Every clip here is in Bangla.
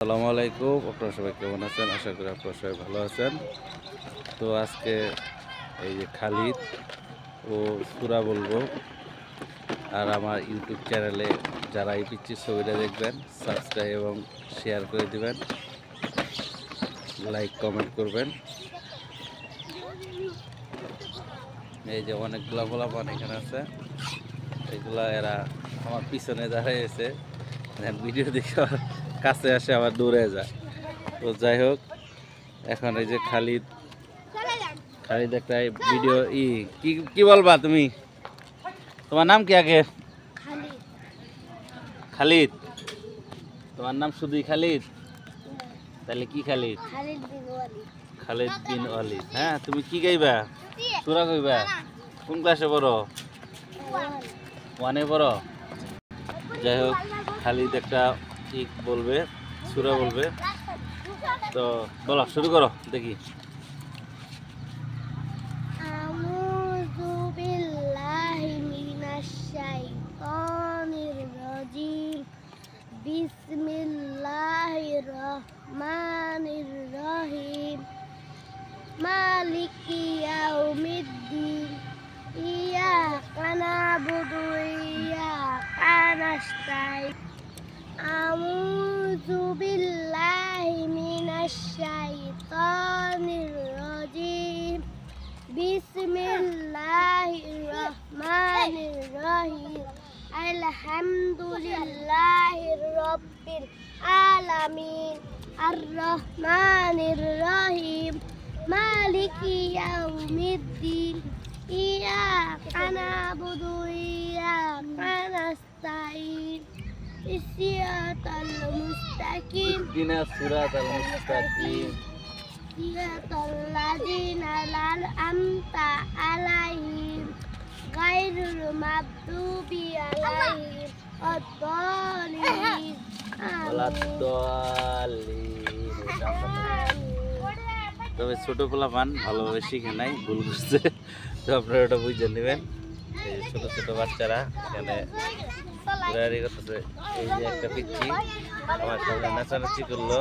আসসালামু আলাইকুম। আপনারা সবাই কেমন আছেন? আশা করি আপনারা সবাই ভালো আছেন। তো আজকে এই যে খালিদ ও সূরা বলবো, আর আমার ইউটিউব চ্যানেলে যারা এই পিচ্চির ছবিটা দেখবেন সাবস্ক্রাইব এবং শেয়ার করে দিবেন, লাইক কমেন্ট করবেন। এই যে অনেকগুলা পোলাপান এখানে আছে, এগুলা এরা আমার পিছনে দাঁড়িয়েছে, ভিডিও দেখে আবার কাছে আসে আবার দূরে যায়। তো যাই হোক, এখন এই যে খালিদ একটা ভিডিও কি কি বলবা তুমি? তোমার নাম কি আগে? খালিদ। তোমার নাম শুধুই খালিদ? তাহলে কি খালিদ? খালিদ বিন ওয়ালিদ। হ্যাঁ, তুমি কি গাইবা? সূরা গাইবা? কোন ক্লাসে পড়ো? 1-এ পড়ো? যাই হোক, খালিদ একটা বলবে, সূরা বলবে। তো বলো, শুরু করো দেখি। বিসমিল্লাহির রহমানির রহিম মালিকি ইয়াউমিদ্দিন ইয়াকা না'বুদু ওয়া ইয়াকা নাস্তাঈন আউযু বিল্লাহি মিনাশ শাইতানির রাজীম বিসমিল্লাহির রহমানির রহিম আলহামদুলিল্লাহি রাব্বিল আলামিন আর রহমানির রহিম মালিকি ইয়াউমিদ্দিন ইয়াকা না'বুদু ওয়া ইয়াকা নাস্তাঈন ইহদিনাস মুস্তাকিম ইহদিনাস সিরাতাল মুস্তাকিম সিরাতাল লাযিনা আন'আমতা আলাইহিম গায়রুল মাগদুবি আলাইহিম ওয়াদ-দাল্লিন তবে ছোট পোলাপান ভালোভাবে শিখে নাই, ভুল করছে, তো আপনারা ওটা বুঝে নেবেন। এই ছোট ছোট বাচ্চারা এখানে ঘোরাঘুরি করতেছে। এই যে একটা পিচ্চি আমার সামনে নাচানাচি করলো।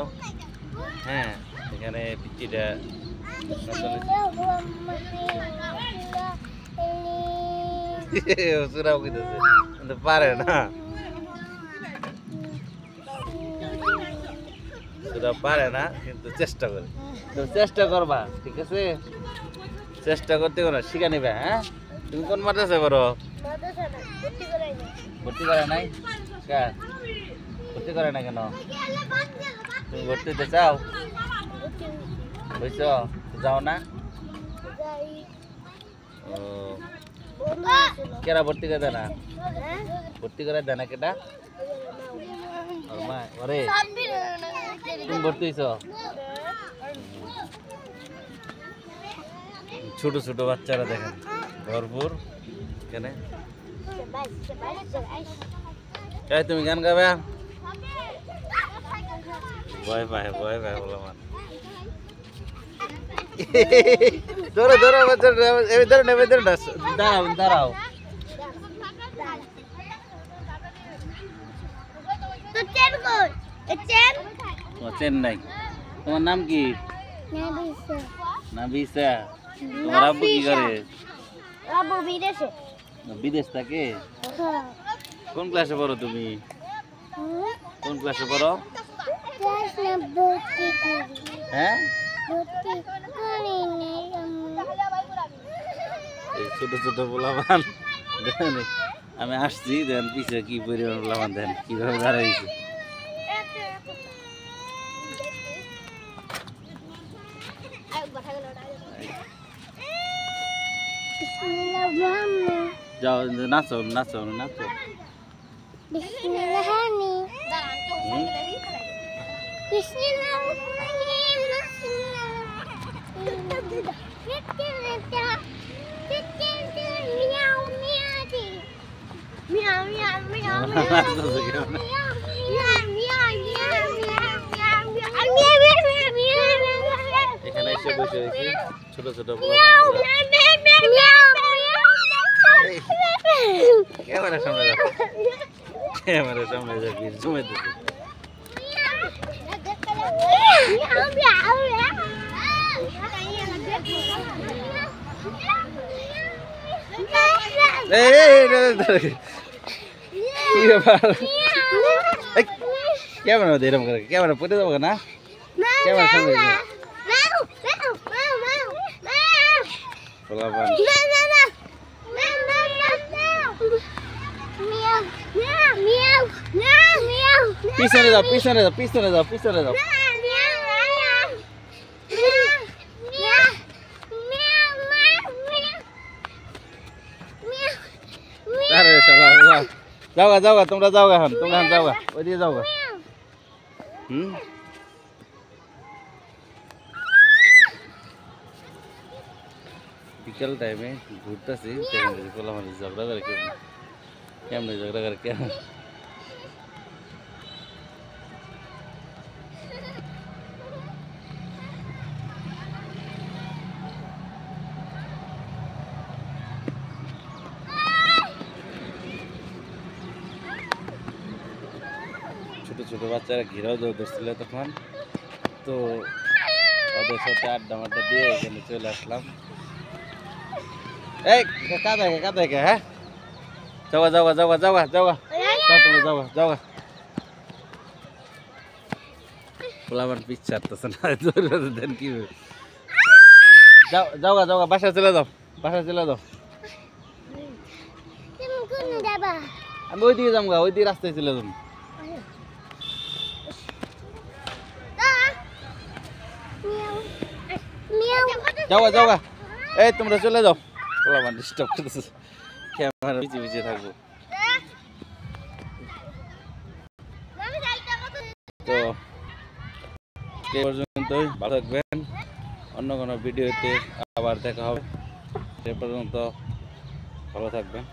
হ্যাঁ, এখানে পিচ্চিটা সুরাও কইতেছে, কিন্তু পারে না, সুরা পারে না, কিন্তু চেষ্টা করে। তো চেষ্টা করবা, ঠিক আছে? চেষ্টা করতে করো, শিখা নিবে। হ্যাঁ, তুমি কোন মাদ্রাসায় পড়ো? ভর্তি করে নাই? ভর্তি করে না কেন? তুমি ভর্তি হতে চাও? বুঝছো? যাও না? ও, কেরা ভর্তি করে দেয় না? ভর্তি করে দেয় না কেটা? ওরে, তুমি ভর্তি হয়েছ? ছোট ছোট বাচ্চারা দেখেন ভরপুর এখানে। তুমি গান গাবে? ভয় পায় বলো মান। ধরো ধরো দাঁড়াও দাঁড়াও। চেন্নাই। তোমার নাম কি? নাবিসা। তোমার আব্বু কি করে? আব্বু বিদেশে। বিদেশ থাকে? কোন ক্লাসে পড়ো তুমি? কোন ক্লাসে পড়ো? হ্যাঁ, ছোট ছোট পোলাপান দেখেন, আমি আসছি দেন পিছে কি পরিমাণ পোলাপান দেন কিভাবে দাঁড়াইছে। যাও নাচো নাচো নাচো। এখানে এসে বসে হয়েছি ছোট ছোট ক্যামেরার সামনে যাও, ক্যামেরার সামনে যাবি জমে দিচ্ছি। কি ব্যাপার ক্যামেরা দে এরকম করে ক্যামেরা পড়ে যাবো না ক্যামেরা সামনে পোলাপান পিছনে যাও পিছনে যাও পিছনে যাও পিছনে যাও আরে শালা যাওগা যাওগা তোমরা যাওগা এখন তোমরা এখন যাওগা ওইদিকে যাওগা বিকেল টাইমে ঘুরতেছি পোলাপান ঝগড়া করে কেমন ঝগড়া করে কেমন ছোট ছোট বাচ্চারা ঘেরাও ধরছিল তখন তো ওদের সাথে আড্ডা মাড্ডা দিয়ে এখানে চলে আসলাম এই কাদা হ্যাঁ যাওয়া যাওয়া যাওয়া যাওয়া যাওয়া তুমি যাওয়া যাওয়া পোলাবার পিচ্ছা আসতেছে না দেন কি যাও যাওয়া যাওয়া বাসা চলে যাও বাসা চলে যাও আমি ওইদিকে যাবো ওইদিকে রাস্তায় চলে যাবো যাওয়া যাওয়া এই তোমরা চলে যাও পোলাবার ডিস্টার্ব করতেছে ক্যামেরা পিছিয়ে পিছিয়ে থাকবো তো এই পর্যন্তই ভালো থাকবেন অন্য কোনো ভিডিওতে আবার দেখা হবে সে পর্যন্ত ভালো থাকবেন।